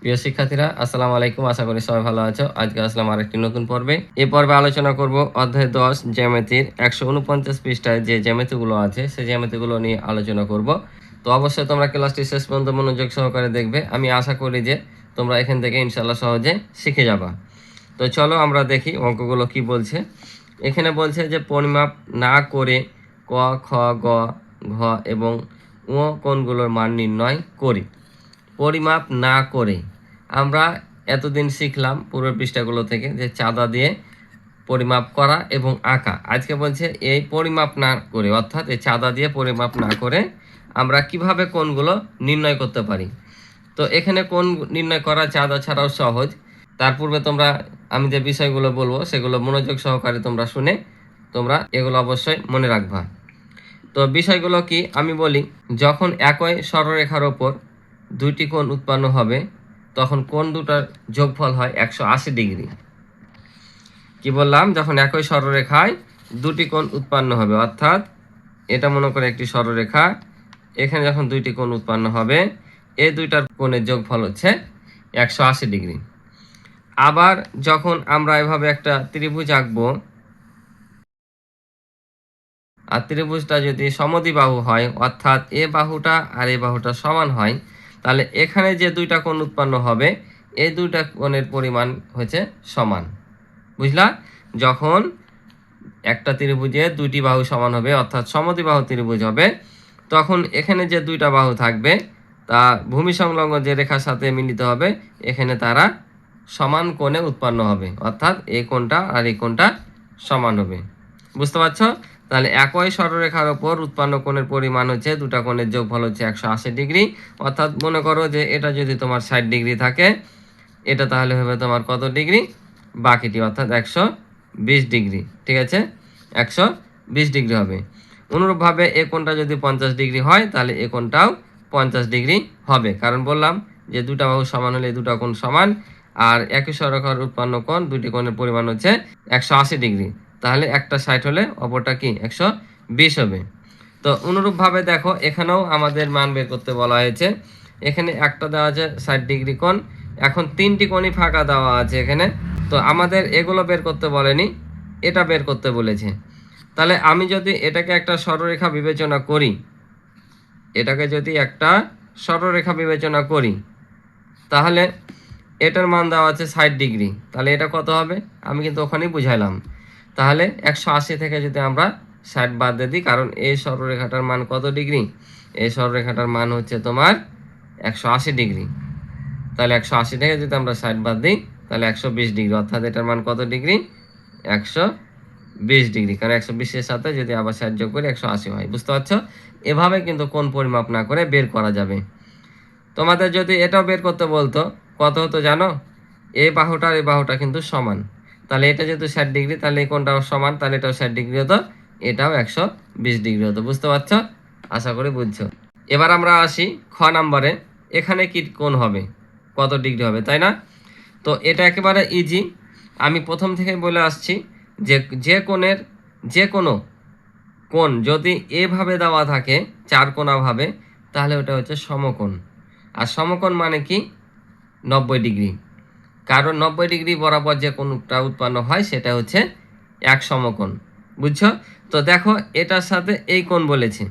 প্রিয় শিক্ষার্থীরা, আসসালামু আলাইকুম। আশা করি সবাই ভালো আছো। আজকে আসলাম আরেকটি নতুন পর্বে। এই পর্বে আলোচনা করব অধ্যায় 10 জ্যামিতির 149 পৃষ্ঠায় যে জ্যামিতিগুলো আছে সেই জ্যামিতিগুলো নিয়ে আলোচনা করব। তো অবশ্যই তোমরা ক্লাসটি শেষ পর্যন্ত মনোযোগ সহকারে দেখবে। আমি আশা করি যে তোমরা এখান থেকে ইনশাআল্লাহ সহজে শিখে যাবা। তো চলো আমরা দেখি অঙ্কগুলো কি বলছে। এখানে বলছে যে পরিমাপ না করে ক, খ, গ, ঘ এবং ও কোণগুলোর মান নির্ণয় করি। পরিমাপ না করে আমরা এতদিন শিখলাম পূর্বের পৃষ্ঠাগুলো থেকে যে চাঁদা দিয়ে পরিমাপ করা এবং আঁকা। আজকে বলছে এই পরিমাপ না করে, অর্থাৎ এই চাঁদা দিয়ে পরিমাপ না করে আমরা কিভাবে কোণগুলো নির্ণয় করতে পারি। তো এখানে কোণ নির্ণয় করা চাঁদা ছাড়াও সহজ। তার পূর্বে আমি যে বিষয়গুলো বলবো সেগুলো মনোযোগ সহকারে তোমরা শুনে তোমরা এগুলো অবশ্যই মনে রাখবা। তো বিষয়গুলো কি আমি বলি, যখন একই সরলরেখার ওপর দুইটি কোণ উৎপন্ন হবে তখন কোণ দুটার যোগফল হয় 180 ডিগ্রি। কি বললাম, যখন একই সরলরেখায় দুটি কোণ উৎপন্ন হবে, অর্থাৎ এটা মনে করে একটি সরলরেখা, এখানে যখন দুইটি কোণ উৎপন্ন হবে এই দুইটার কোণের যোগফল হচ্ছে 180 ডিগ্রি। আবার যখন আমরা এভাবে একটা ত্রিভুজ আঁকবো আর ত্রিভুজটা যদি সমদ্বিবাহু হয়, অর্থাৎ এ বাহুটা আর এ বাহুটা সমান হয়, তাহলে এখানে যে দুইটা কোণ উৎপন্ন হবে এই দুইটা কোণের পরিমাণ হচ্ছে সমান। বুঝলা? যখন একটা ত্রিভুজে দুইটি বাহু সমান হবে, অর্থাৎ সমদ্বিবাহু ত্রিভুজ হবে, তখন এখানে যে দুইটা বাহু থাকবে তা ভূমি সংলগ্ন যে রেখার সাথে মিলিত হবে, এখানে তারা সমান কোণে উৎপন্ন হবে, অর্থাৎ এই কোণটা আর এই কোণটা সমান হবে। বুঝতে পারছো? তাহলে একই সরলরেখার ওপর উৎপন্ন কোণের পরিমাণ হচ্ছে দুটা কোণের যোগফল হচ্ছে 180 ডিগ্রি। অর্থাৎ মনে করো যে এটা যদি তোমার 60 ডিগ্রি থাকে, এটা তাহলে হবে তোমার কত ডিগ্রি? বাকিটি অর্থাৎ 120 ডিগ্রি। ঠিক আছে, 120 ডিগ্রি হবে। অনুরূপভাবে এই কোণটা যদি 50 ডিগ্রি হয় তাহলে এই কোণটাও 50 ডিগ্রি হবে, কারণ বললাম যে দুটা বাহু সমান হলে দুটা কোণ সমান, আর একই সরলরেখার উৎপন্ন কোণ দুটি কোণের পরিমাণ হচ্ছে 180 ডিগ্রি। তাহলে একটা 60 হলে অপরটা কি 120 হবে। তো অনুরূপভাবে দেখো এখানেও আমাদের মান বের করতে বলা হয়েছে। এখানে একটা দেওয়া আছে 60 ডিগ্রি কোণ, এখন তিনটি কোণই ফাঁকা দেওয়া আছে এখানে। তো আমাদের এগুলো বের করতে বলেনি, এটা বের করতে বলেছে। তাহলে আমি যদি এটাকে একটা সরলরেখা বিবেচনা করি, এটাকে যদি একটা সরলরেখা বিবেচনা করি, তাহলে এটার মান দেওয়া আছে 60 ডিগ্রি। তাহলে এটা কত হবে? আমি কিন্তু ওখানেই বুঝাইলাম। তাহলে 180 থেকে যদি আমরা 60 বাদ দিয়ে দিই, কারণ এই সরলরেখাটার মান কত ডিগ্রি? এই সরলরেখাটার মান হচ্ছে তোমার 180 ডিগ্রি। তাহলে 180 থেকে যদি আমরা 60 বাদ দিই তাহলে 120 ডিগ্রি, অর্থাৎ এটার মান কত ডিগ্রি? 120 ডিগ্রি, কারণ 120-এর সাথে যদি আবার 60 যোগ করি 180 হয়। বুঝতে পারছো? এভাবে কিন্তু কোণ পরিমাপ না করে বের করা যাবে। তোমাদের যদি এটাও বের করতে বলতো কত হতো জানো? এই বাহুটা আর এই বাহুটা কিন্তু সমান, তাহলে এটা যেহেতু 60 ডিগ্রি তাহলে এই কোণটাও সমান, তাহলে এটাও 60 ডিগ্রি হতো, এটাও 120 ডিগ্রি হতো। বুঝতে পারছো? আশা করি বুঝছো। এবার আমরা আসি খ নাম্বারে। এখানে কি কোণ হবে, কত ডিগ্রি হবে, তাই না? তো এটা একেবারে ইজি। আমি প্রথম থেকে বলে আসছি যে যে কোনো কোণ যদি এভাবে দেওয়া থাকে চারকোণাভাবে, তাহলে ওটা হচ্ছে সমকোণ। আর সমকোণ মানে কি? 90 ডিগ্রি। কারণ 90 ডিগ্রি বরাবর যে কোণটা উৎপন্ন হয় সেটা হচ্ছে এক সমকোণ। বুঝছো? তো দেখো এটার সাথে এই কোণ বলেছে।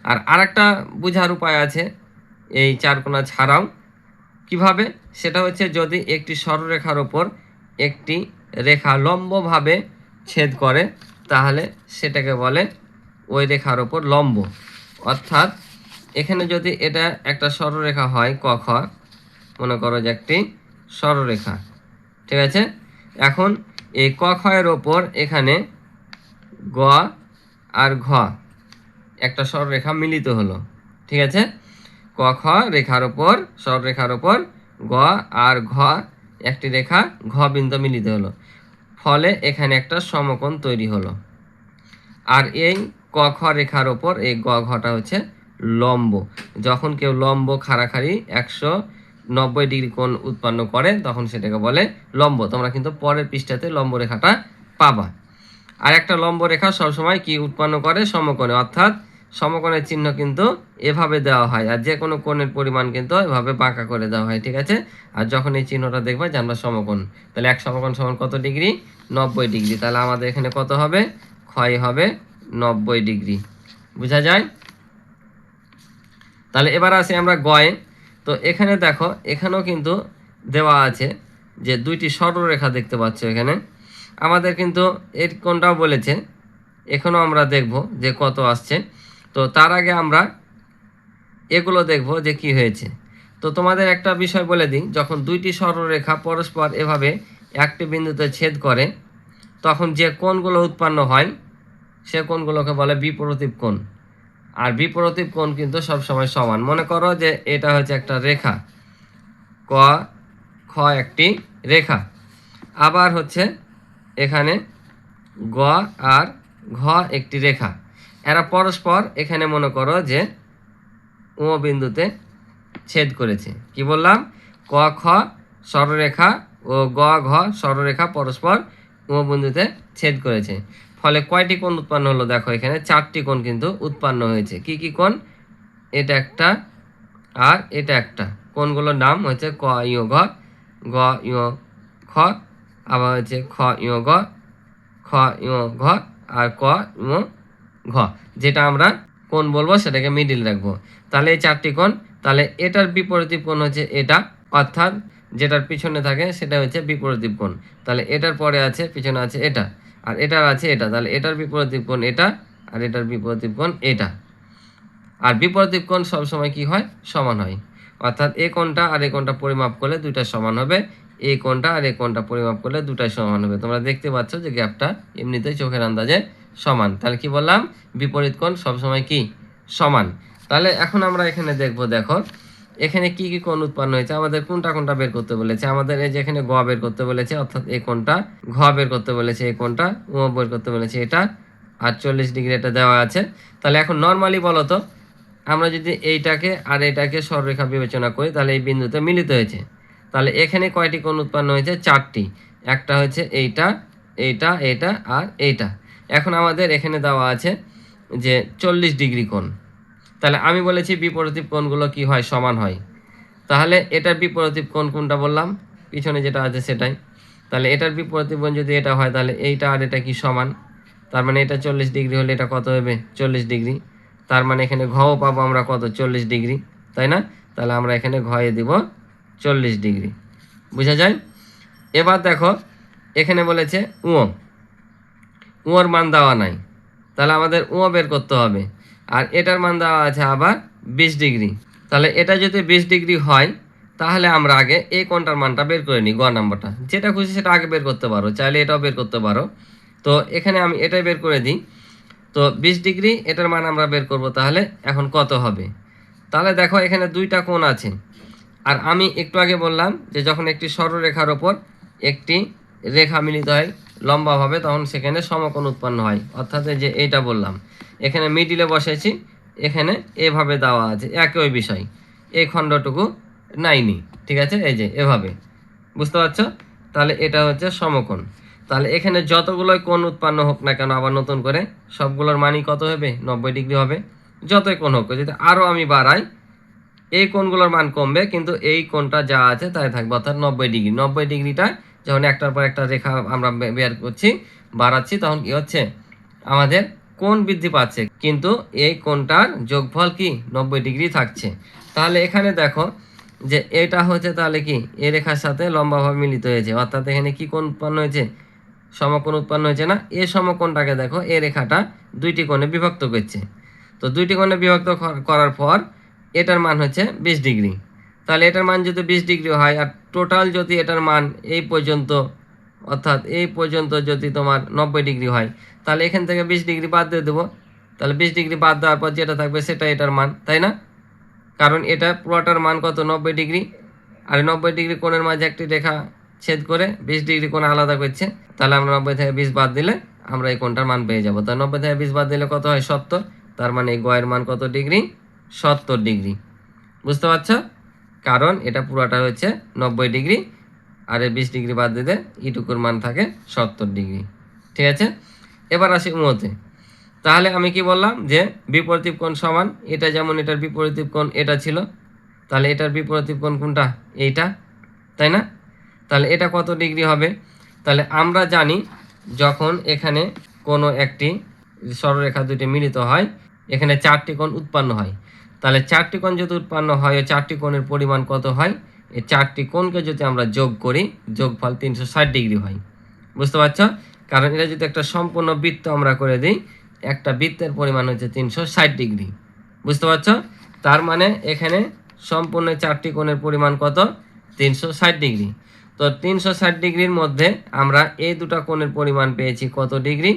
আর আরেকটা বোঝার উপায় আছে এই চারকোণা ছাড়াও। কিভাবে? সেটা হচ্ছে যদি একটি সরলরেখার ওপর একটি রেখা লম্বভাবে ছেদ করে তাহলে সেটাকে বলে ওই রেখার ওপর লম্ব। অর্থাৎ এখানে যদি এটা একটা সরলরেখা হয় ক খ, মনে করো যে একটি সরলরেখা, ঠিক আছে? এখন এই ক খ এর ওপর এখানে গ আর ঘ একটা সরলরেখা মিলিত হলো, ঠিক আছে? ক খ রেখার ওপর, সরলরেখার ওপর গ আর ঘ একটি রেখা ঘ বিন্দু মিলিত হলো, ফলে এখানে একটা সমকোণ তৈরি হলো। আর এই ক খ রেখার ওপর এই গ ঘটা হচ্ছে লম্ব। যখন কেউ লম্ব খাড়াখাড়ি 190 ডিগ্রি কোণ উৎপন্ন করে তখন সেটাকে বলে লম্ব। তোমরা কিন্তু পরের পৃষ্ঠাতে লম্ব রেখাটা পাবা। আর একটা লম্ব রেখা সবসময় কি উৎপন্ন করে? সমকোণে, অর্থাৎ সমকোণের চিহ্ন কিন্তু এভাবে দেওয়া হয়, আর যে কোনো কোণের পরিমাণ কিন্তু এভাবে বাঁকা করে দেওয়া হয়, ঠিক আছে। আর যখন এই চিহ্নটা দেখবে জানবা সমকোণ, তাহলে এক সমকোণ সমান কত ডিগ্রি, 90 ডিগ্রি। তাহলে আমাদের এখানে কত হবে, ক্ষয় হবে 90 ডিগ্রি। বোঝা যায়? তাহলে এবার আসি আমরা গয়ে। তো এখানে দেখো, এখানেও কিন্তু দেওয়া আছে যে দুইটি সরলরেখা দেখতে পাচ্ছ এখানে। আমাদের কিন্তু এর কোনটাও বলেছে, এখানেও আমরা দেখব যে কত আসছে। তো তার আগে আমরা এগুলো দেখব যে কি হয়েছে। তো তোমাদের একটা বিষয় বলে দিই, যখন দুইটি সরলরেখা পরস্পর এভাবে একটি বিন্দুতে ছেদ করে, তখন যে কোণগুলো উৎপন্ন হয় সে কোণগুলোকে বলে বিপরীত কোণ। আর বিপরীত কোণ কিন্তু সবসময় সমান। মনে করো যে এটা হচ্ছে একটা রেখা, ক খ একটি রেখা, আবার হচ্ছে এখানে গ আর ঘ একটি রেখা। এরা পরস্পর এখানে মনে করো যে ও বিন্দুতে ছেদ করেছে। কি বললাম, ক খ সরলরেখা ও গ ঘ সরলরেখা পরস্পর ও বিন্দুতে ছেদ করেছে। ফলে কয়টি কোণ উৎপন্ন হলো, দেখো এখানে 4টি কোণ কিন্তু উৎপন্ন হয়েছে। কি কি কোণ, এটা একটা আর এটা একটা। কোণগুলোর নাম হচ্ছে ক ইয় ঘ, গ ইয় খ, আবার হচ্ছে খ ইয় গ, খ ইয় ঘ, আর ক ইয় ঘ। যেটা আমরা কোণ বলবো সেটাকে মিডিল রাখবো। তাহলে এই 4টি কোণ। তাহলে এটার বিপরীত কোণ হচ্ছে এটা, অর্থাৎ যেটার পিছনে থাকে সেটা হচ্ছে বিপরীত কোণ। তাহলে এটার পরে আছে, পিছনে আছে এটা, আর এটার আছে এটা। তাহলে এটার বিপরীত কোণ এটা, আর এটার বিপরীত কোণ এটা। আর বিপরীত কোণ সবসময় কি হয়, সমান হয়। অর্থাৎ এই কোণটা আর এই কোণটা পরিমাপ করলে দুইটা সমান হবে, এই কোণটা আর এই কোণটা পরিমাপ করলে দুটাই সমান হবে। তোমরা দেখতে পাচ্ছ যে গ্যাপটা এমনিতেই চোখের আন্দাজে সমান। তাহলে কি বললাম, বিপরীত কোণ সবসময় কি, সমান। তাহলে এখন আমরা এখানে দেখব, দেখো এখানে কি কি কোণ উৎপন্ন হয়েছে। আমাদের কোনটা কোনটা বের করতে বলেছে, আমাদের এই যে এখানে গ বের করতে বলেছে, অর্থাৎ এই কোণটা, ঘ বের করতে বলেছে এই কোণটা, ও বের করতে বলেছে এটা, আর 40 ডিগ্রি এটা দেওয়া আছে। তাহলে এখন নর্মালি বলো তো, আমরা যদি এইটাকে আর এটাকে সরলরেখা বিবেচনা করি, তাহলে এই বিন্দুতে মিলিত হয়েছে। তাহলে এখানে কয়টি কোণ উৎপন্ন হয়েছে, 4টি। একটা হচ্ছে এইটা, এইটা, এইটা আর এইটা। এখন আমাদের এখানে দেওয়া আছে যে 40 ডিগ্রি কোণ। তাহলে আমি বলেছি বিপরীত কোণগুলো কি হয়, সমান হয়। তাহলে এটার বিপরীত কোণ কোনটা বললাম, পিছনে যেটা আছে সেটাই। তাহলে এটার বিপরীত কোণ যদি এটা হয়, তাহলে এইটা আর এটা কি সমান। তার মানে এটা 40 ডিগ্রি হলে এটা কত হবে, 40 ডিগ্রি। তার মানে এখানে ঘও পাবো আমরা কত, 40 ডিগ্রি, তাই না। তাহলে আমরা এখানে ঘয়ে দিব 40 ডিগ্রি। বুঝা যায়? এবার দেখো এখানে বলেছে উঁর মান দেওয়া নাই, তাহলে আমাদের বের করতে হবে। আর এটার মান দেওয়া আছে আবার 20 ডিগ্রি। তাহলে এটা যদি 20 ডিগ্রি হয়, তাহলে আমরা আগে এই কোণটার মানটা বের করে নিই, গ নাম্বারটা। যেটা খুশি সেটা আগে বের করতে পারো, চাইলে এটাও বের করতে পারো। তো এখানে আমি এটাই বের করে দিই। তো 20 ডিগ্রি এটার মান আমরা বের করব। তাহলে এখন কত হবে, তাহলে দেখো এখানে দুইটা কোণ আছে। আর আমি একটু আগে বললাম যে যখন একটি সরলরেখার ওপর একটি রেখা মিলিত হয় লম্বাভাবে, তখন সেখানে সমকোণ উৎপন্ন হয়। অর্থাৎ যে এইটা বললাম, এখানে মিডিলে বসেছি, এখানে এভাবে দেওয়া আছে, একই বিষয়, এই খণ্ডটুকু নাইনি, ঠিক আছে, এই যে এভাবে, বুঝতে পারছো। তাহলে এটা হচ্ছে সমকোণ। তাহলে এখানে যতগুলোই কোণ উৎপন্ন হোক না কেন, আবার নতুন করে সবগুলোর মানই কত হবে, 90 ডিগ্রি হবে। যতই কোণ হোক, যদি আরও আমি বাড়াই এই কোণগুলোর মান কমবে, কিন্তু এই কোণটা যা আছে তাই থাকবে, অর্থাৎ 90 ডিগ্রি। 90 ডিগ্রিটা যখন একটার পর একটা রেখা আমরা বের করছি, বাড়াচ্ছি, তখন কি হচ্ছে, আমাদের কোণ বৃদ্ধি পাচ্ছে, কিন্তু এই কোণটার যোগফল কি 90 ডিগ্রি থাকছে। তাহলে এখানে দেখো যে এটা হচ্ছে তাহলে কি এই রেখার সাথে লম্বাভাবে মিলিত হয়েছে, অর্থাৎ এখানে কি কোণ উৎপন্ন হয়েছে, সমকোণ উৎপন্ন হয়েছে না। এই সমকোণটাকে দেখো এই রেখাটা দুইটি কোণে বিভক্ত করছে। তো দুইটি কোণে বিভক্ত করার পর এটার মান হচ্ছে 20 ডিগ্রি। তাহলে এটার মান যদি 20 ডিগ্রি হয়, আর টোটাল যদি এটার মান এই পর্যন্ত, অর্থাৎ এই পর্যন্ত যদি তোমার 90 ডিগ্রি হয়, তাহলে এখান থেকে 20 ডিগ্রি বাদ দিয়ে দেবো। তাহলে 20 ডিগ্রি বাদ দেওয়ার পর যেটা থাকবে সেটা এটার মান, তাই না। কারণ এটা পুরোটার মান কত, 90 ডিগ্রি। আর 90 ডিগ্রি কোণের মাঝে একটি রেখা ছেদ করে 20 ডিগ্রি কোণ আলাদা করছে। তাহলে আমরা 90 থেকে 20 বাদ দিলে আমরা এই কোণটার মান পেয়ে যাবো। তাহলে 90 থেকে 20 বাদ দিলে কত হয়, 70। তার মানে এই গয়ের মান কত ডিগ্রি, 70 ডিগ্রি। বুঝতে পারছো, কারণ এটা পুরোটা হচ্ছে 90 ডিগ্রি, আর এই 20 ডিগ্রি বাদ দিলে ইটুকুর মান থাকে 70 ডিগ্রি। ঠিক আছে, এবার আসি উঁতে। তাহলে আমি কি বললাম যে বিপরীত কোণ সমান, এটা যেমন এটার বিপরীত কোণ এটা ছিল, তাহলে এটার বিপরীত কোণ কোনটা? এইটা, তাই না? তাহলে এটা কত ডিগ্রি হবে? তাহলে আমরা জানি যখন এখানে কোনো একটি সরলরেখা দুটি মিলিত হয় এখানে 4টি কোণ উৎপন্ন হয়। তাহলে 4টি কোণ যদি উৎপন্ন হয়, ওই 4টি কোণের পরিমাণ কত হয়? এই 4টি কোণকে যদি আমরা যোগ করি, যোগফল 360 ডিগ্রি হয়। বুঝতে পারছো? কারণ এটা যদি একটা সম্পূর্ণ বৃত্ত আমরা করে দিই, একটা বৃত্তের পরিমাণ হচ্ছে 360 ডিগ্রি। বুঝতে পারছো? তার মানে এখানে সম্পূর্ণ 4টি কোণের পরিমাণ কত? 360 ডিগ্রি। তো 360 ডিগ্রির মধ্যে আমরা এই দুটা কোণের পরিমাণ পেয়েছি কত ডিগ্রি?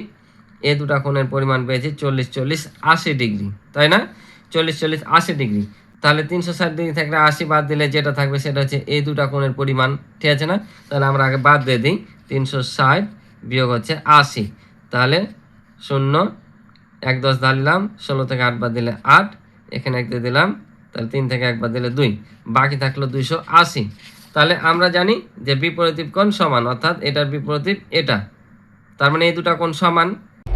এই দুটা কোণের পরিমাণ পেয়েছি 40 40 80 ডিগ্রি, তাই না? 40 40 80 ডিগ্রি। তাহলে 360 ডিগ্রি থেকে 80 বাদ দিলে যেটা থাকবে সেটা হচ্ছে এই দুটা কোণের পরিমাণ, ঠিক আছে না? তাহলে আমরা আগে বাদ দিয়ে দিই, 360 বিয়োগ হচ্ছে 80, তাহলে 0 1 10 ঢাললাম, 16 থেকে 8 বাদ দিলে 8, এখানে 1 দিয়ে দিলাম, তাহলে 3 থেকে 1 বাদ দিলে 2, বাকি থাকলো 280। তাহলে আমরা জানি যে বিপরীত কোণ সমান, অর্থাৎ এটার বিপরীত এটা, তার মানে এই দুটা কোণ সমান।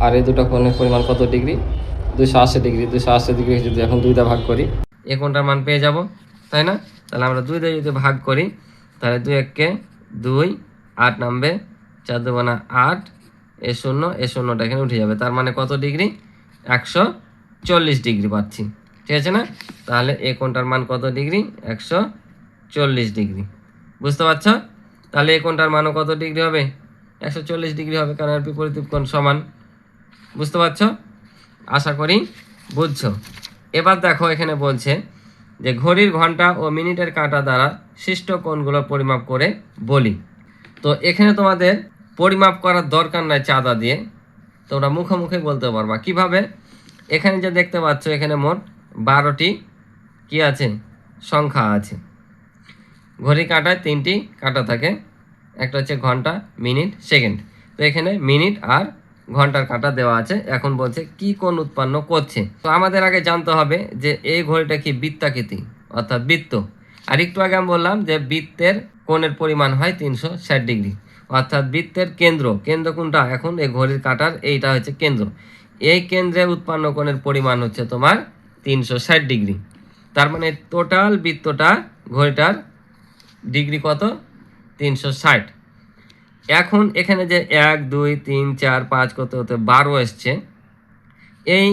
আর এই দুটা কোণের পরিমাণ কত ডিগ্রি? 280 ডিগ্রি। 280 ডিগ্রি যদি এখন 2 দিয়ে ভাগ করি, এই কোণটার মান পেয়ে যাব, তাই না? তাহলে আমরা 2 দিয়ে যদি ভাগ করি, তাহলে 2 1 2, 8 নামবে, 4 2 8, এ 0 এ 0টা এখানে উঠে যাবে, তার মানে কত ডিগ্রি? 140 ডিগ্রি পাচ্ছি, ঠিক আছে না? তাহলে এই কোণটার মান কত ডিগ্রি? 140 ডিগ্রি। বুঝতে পারছো? তাহলে এই কোণটার মানও কত ডিগ্রি হবে? 140 ডিগ্রি হবে, কারণ এর বিপরীত কোণ সমান। বুঝতে পারছো? আশা করি বুঝছো। এবার দেখো এখানে বলছে যে ঘড়ির ঘন্টা ও মিনিটের কাঁটা দ্বারা সৃষ্ট কোণগুলো পরিমাপ করে বলি। তো এখানে তোমাদের পরিমাপ করার দরকার নাই চাঁদা দিয়ে, তোমরা মুখোমুখি বলতে পারবা। কিভাবে? এখানে যে দেখতে পাচ্ছ এখানে মোট 12টি কি আছে? সংখ্যা আছে। ঘড়ি কাঁটায় 3টি কাঁটা থাকে, একটা হচ্ছে ঘন্টা, মিনিট, সেকেন্ড। তো এখানে মিনিট আর ঘন্টার কাঁটা দেওয়া আছে। এখন বলছে কি কোণ উৎপন্ন করছে। তো আমাদের আগে জানতে হবে যে এই ঘড়িটা কি বৃত্তাকৃতি, অর্থাৎ বৃত্ত। আর একটু আগে আমি বললাম যে বৃত্তের কোণের পরিমাণ হয় 360 ডিগ্রি, অর্থাৎ বৃত্তের কেন্দ্র কোনটা? এখন এই ঘড়ির কাঁটার এইটা হচ্ছে কেন্দ্র। এই কেন্দ্রে উৎপন্ন কোণের পরিমাণ হচ্ছে তোমার 360 ডিগ্রি। তার মানে টোটাল বৃত্তটা ঘড়িটার ডিগ্রি কত? 360। এখন এখানে যে 1 2 3 4 5 কত হতে 12 এসছে, এই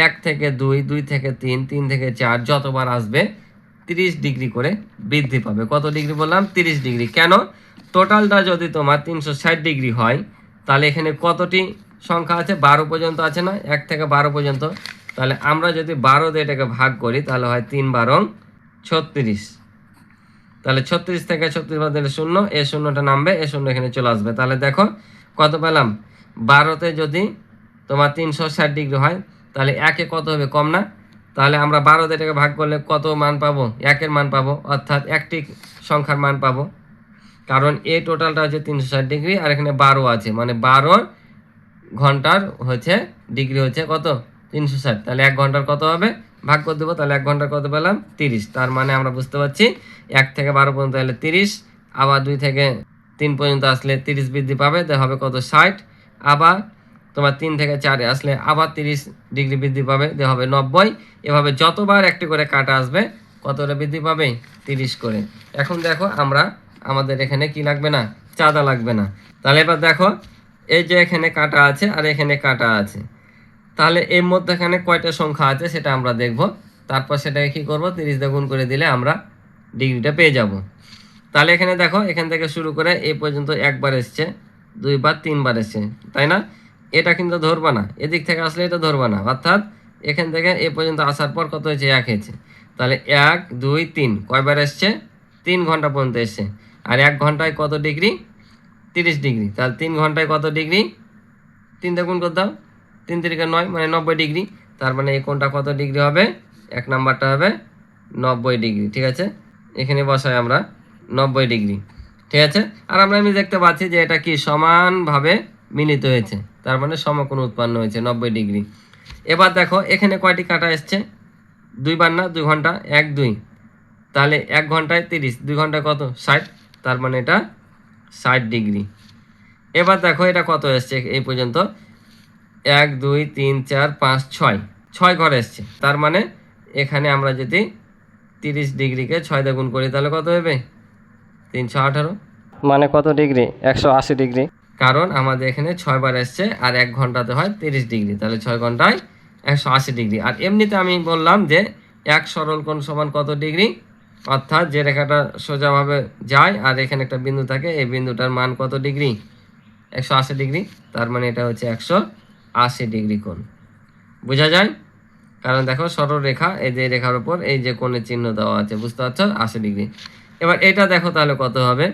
1 থেকে 2, 2 থেকে 3, 3 থেকে 4 যতবার আসবে 30 ডিগ্রি করে বৃদ্ধি পাবে। কত ডিগ্রি বললাম? 30 ডিগ্রি। কেন? টোটালটা যদি তোমার 360 ডিগ্রি হয়, তাহলে এখানে কতটি সংখ্যা আছে? 12 পর্যন্ত আছে না? 1 থেকে 12 পর্যন্ত। তাহলে আমরা যদি 12 দিয়ে এটাকে ভাগ করি, তাহলে হয় 3 12 36। তাহলে 36 থেকে 36 বাদ দিলে 0, এ 0টা নামবে, এ 0 এখানে চলে আসবে। তাহলে দেখো কত পেলাম? 12তে যদি তোমার 360 ডিগ্রি হয়, তাহলে 1-এ কত হবে? কম না? তাহলে আমরা 12 দিয়ে এটাকে ভাগ করলে কত মান পাবো? 1-এর মান পাবো, অর্থাৎ একটি সংখ্যার মান পাবো। কারণ এই টোটালটা হচ্ছে 360 ডিগ্রি, আর এখানে 12 আছে, মানে 12 ঘন্টার হচ্ছে ডিগ্রি হচ্ছে কত? 360। তাহলে 1 ঘন্টার কত হবে? ভাগ করে দেবো, তাহলে 1 ঘন্টার কত পেলাম? 30। তার মানে আমরা বুঝতে পারছি 1 থেকে 12 পর্যন্ত এলে 30, আবার 2 থেকে 3 পর্যন্ত আসলে 30 বৃদ্ধি পাবে, দেওয়া হবে কত? 60। আবার তোমার 3 থেকে 4 আসলে আবার 30 ডিগ্রি বৃদ্ধি পাবে, দেওয়া হবে 90। এভাবে যতবার একটি করে কাটা আসবে কত করে বৃদ্ধি পাবে? 30 করে। এখন দেখো আমরা আমাদের এখানে কি লাগবে না? চাঁদা লাগবে না। তাহলে এবার দেখো এই যে এখানে কাটা আছে আর এখানে কাটা আছে, তাহলে এর মধ্যে এখানে কয়টা সংখ্যা আছে সেটা আমরা দেখব। তারপর সেটাকে কি করব? 30 দিয়ে গুণ করে দিলে আমরা ডিগ্রিটা পেয়ে যাব। তাহলে এখানে দেখো এখান থেকে শুরু করে এই পর্যন্ত একবার এসছে, 2 বার 3 বার এসছে, তাই না? এটা কিন্তু ধরবা না, এদিক থেকে আসলে এটা ধরবা না, অর্থাৎ এখান থেকে এ পর্যন্ত আসার পর কত হয়েছে? 1 হয়েছে। তাহলে 1 2 3 কয়বার এসছে? 3 ঘন্টা পর্যন্ত এসছে। আর 1 ঘন্টায় কত ডিগ্রি? 30 ডিগ্রি। তাহলে 3 ঘন্টায় কত ডিগ্রি? 3 দিয়ে গুণ করে দাও, 3 3 9, মানে 90 ডিগ্রি। তার মানে এই কোণটা কত ডিগ্রি হবে? 1 নাম্বারটা হবে 90 ডিগ্রি, ঠিক আছে? এখানে বসাই আমরা 90 ডিগ্রি, ঠিক আছে? আর আমরা এমনি দেখতে পাচ্ছি যে এটা কি সমানভাবে মিলিত হয়েছে, তার মানে সমকোণ উৎপন্ন হয়েছে 90 ডিগ্রি। এবার দেখো এখানে কয়টি কাটা এসছে? 2 বার না? 2 ঘন্টা, 1 2, তাহলে 1 ঘন্টায় 30, 2 ঘন্টায় কত? 60, তার মানে এটা 60 ডিগ্রি। এবার দেখো এটা কত এসছে এই পর্যন্ত? 1 2 3 4 5 6 6 ঘর এসছে। তার মানে এখানে আমরা যদি 30 ডিগ্রিকে 6 দিয়ে গুণ করি তাহলে কত হবে? 318। মানে কত ডিগ্রি? 180 ডিগ্রি। কারণ আমাদের এখানে 6 বার এসছে আর 1 ঘন্টাতে হয় 30 ডিগ্রি, তাহলে 6 ঘন্টায় 180 ডিগ্রি। আর এমনিতে আমি বললাম যে এক সরল কোণ সমান কত ডিগ্রি, অর্থাৎ যে রেখাটা সোজাভাবে যায় আর এখানে একটা বিন্দু থাকে, এই বিন্দুটার মান কত ডিগ্রি? 180 ডিগ্রি। তার মানে এটা হচ্ছে 180 ডিগ্রি কোণ। বোঝা যায়? কারণ দেখো সরল রেখা, এই যে রেখার উপর এই যে কোণের চিহ্ন দেওয়া আছে, বুঝতে পারছো? 80 ডিগ্রি। এবার এটা দেখো তাহলে কত হবে।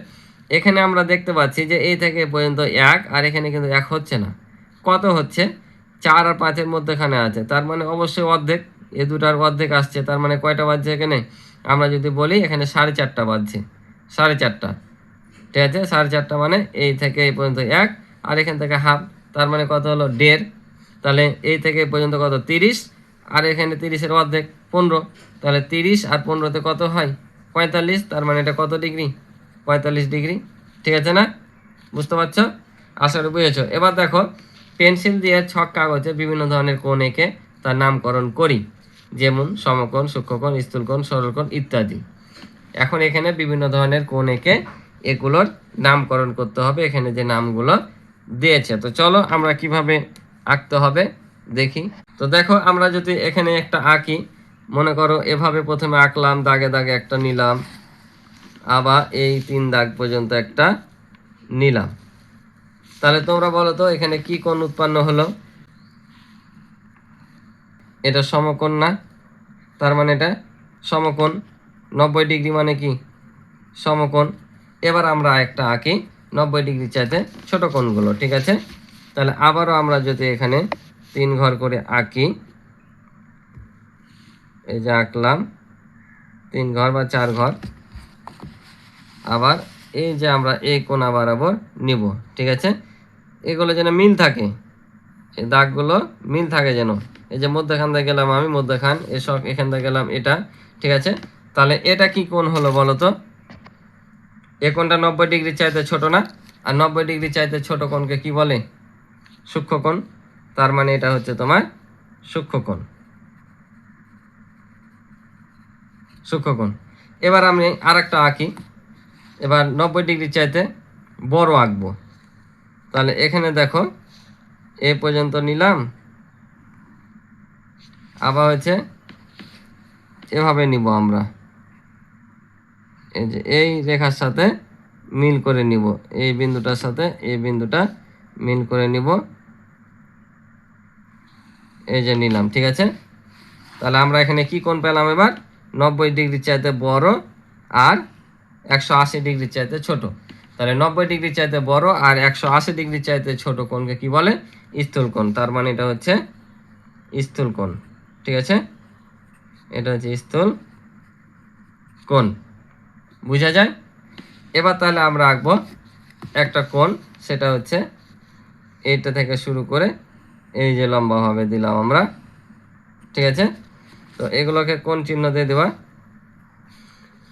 এখানে আমরা দেখতে পাচ্ছি যে এই থেকে পর্যন্ত 1, আর এখানে কিন্তু 1 হচ্ছে না। কত হচ্ছে? 4 আর 5-এর মধ্যেখানে আছে, তার মানে অবশ্যই অর্ধেক। এই দুটার অর্ধেক আসছে, তার মানে কয়টা বাজছে এখানে? আমরা যদি বলি এখানে 4.5টা বাজছে, 4.5টা। ঠিক আছে, 4.5টা মানে এই থেকে এই পর্যন্ত 1 আর এখান থেকে হাফ, তার মানে কত হলো? 1.5। তাহলে এই থেকে এই পর্যন্ত কত? 30, আর এখানে 30-এর অর্ধেক 15, তাহলে 30 আর 15-তে কত হয়? 45। তার মানে এটা কত ডিগ্রি? 45 ডিগ্রি। ঠিক আছে না? বুঝতে পারছো? আশা করি বুঝেছো। এবার দেখো পেন্সিল দিয়ে ছক কাগজে বিভিন্ন ধরনের কোণ এঁকে তার নামকরণ করি, যেমন সমকোণ, সূক্ষ্মকোণ, স্থূলকোণ, সরলকোণ ইত্যাদি। এখন এখানে বিভিন্ন ধরনের কোণ এঁকে এগুলোর নামকরণ করতে হবে, এখানে যে নামগুলো দিয়েছে। তো চলো আমরা কিভাবে আঁকতে হবে দেখি। তো দেখো আমরা যদি এখানে একটা আঁকি, মনে করো এভাবে প্রথমে আঁকলাম, দাগে দাগে একটা নিলাম, আবার এই 3 দাগ পর্যন্ত একটা নিলাম। তাহলে তোমরা বলো তো এখানে কি কোণ উৎপন্ন হলো? এটা সমকোণ না? তার মানে এটা সমকোণ। 90 ডিগ্রি মানে কি? সমকোণ। এবার আমরা একটা আঁকি 90 ডিগ্রি চাইতে ছোট কোণগুলো। ঠিক আছে, তাহলে আবারও আমরা যদি এখানে 3 ঘর করে আঁকি, এই যে আঁকলাম 3 ঘর বা 4 ঘর, আবার এই যে আমরা এই কোণ বরাবর নিব। ঠিক আছে, এগুলো যেন মিল থাকে, এই দাগগুলো মিল থাকে যেন। এই যে মধ্যখান দিয়ে গেলাম আমি, মধ্যখান, এসব এখান থেকে গেলাম এটা। ঠিক আছে, তাহলে এটা কি কোণ হলো বলো তো? এই কোণটা 90 ডিগ্রি চাইতে ছোট না? আর 90 ডিগ্রি চাইতে ছোট কোণকে কি বলে? সূক্ষ্মকোণ। তার মানে এটা হচ্ছে তোমার সূক্ষ্মকোণ। সূক্ষ্মকোণ। এবার আমি আরেকটা আঁকি, এবার 90 ডিগ্রি চাইতে বড় আঁকবো। তাহলে এখানে দেখো এই পর্যন্ত নিলাম, আবার হচ্ছে এভাবে নিব আমরা, এই যে এই রেখার সাথে মিল করে নিব, এই বিন্দুটার সাথে এই বিন্দুটা মিল করে নিব, এই যে নিলাম। ঠিক আছে, তাহলে আমরা এখানে কি কোণ পেলাম এবার? 90 ডিগ্রি চাইতে বড় আর 180 ডিগ্রি চাইতে ছোট। তাহলে 90 ডিগ্রি চাইতে বড় আর 180 ডিগ্রি চাইতে ছোট কোণকে কি বলে? স্থূলকোণ। তার মানে এটা হচ্ছে স্থূলকোণ। ঠিক আছে, এটা হচ্ছে স্থূলকোণ। বুঝা যায়? এবার তাহলে আমরা আঁকবো একটা কোণ, সেটা হচ্ছে এইটা থেকে শুরু করে এই যে লম্বাভাবে দিলাম আমরা। ঠিক আছে, তো এগুলোকে কোণ চিহ্ন দিয়ে দেওয়া।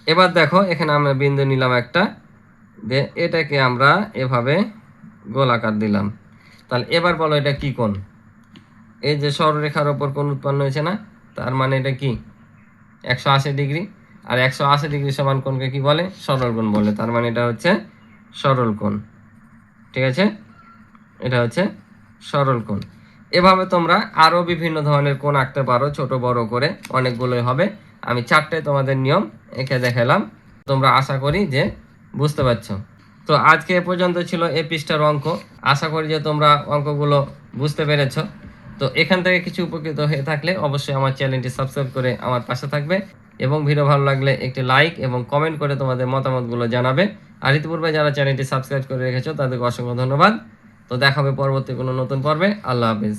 এবার দেখো এখানে আমরা বিন্দু নিলাম একটা, দিয়ে এটাকে আমরা এভাবে গোলাকার দিলাম। তাহলে এবার বলো এটা কি কোণ? এই যে সরলরেখার ওপর কোণ উৎপন্ন হয়েছে না? তার মানে এটা কি? 180 ডিগ্রি। আর 180 ডিগ্রি সমান কোণকে কি বলে? সরল কোণ বলে। তার মানে এটা হচ্ছে সরল কোণ। ঠিক আছে, এটা হচ্ছে সরল কোণ। এভাবে তোমরা আরও বিভিন্ন ধরনের কোণ আঁকতে পারো, ছোট বড় করে, অনেকগুলোই হবে। আমি 4টে তোমাদের নিয়ম এঁকে দেখালাম, তোমরা আশা করি যে বুঝতে পারছো। তো আজকে এ পর্যন্ত ছিল এই পৃষ্ঠার অঙ্ক। আশা করি যে তোমরা অঙ্কগুলো বুঝতে পেরেছ। তো এখান থেকে কিছু উপকৃত হয়ে থাকলে অবশ্যই আমার চ্যানেলটি সাবস্ক্রাইব করে আমার পাশে থাকবে, এবং ভিডিও ভালো লাগলে একটি লাইক এবং কমেন্ট করে তোমাদের মতামতগুলো জানাবে। আর ইতিপূর্বে যারা চ্যানেলটি সাবস্ক্রাইব করে রেখেছো তাদেরকে অসংখ্য ধন্যবাদ। তো দেখা হবে পরবর্তী কোনো নতুন পর্বে। আল্লাহ হাফিজ।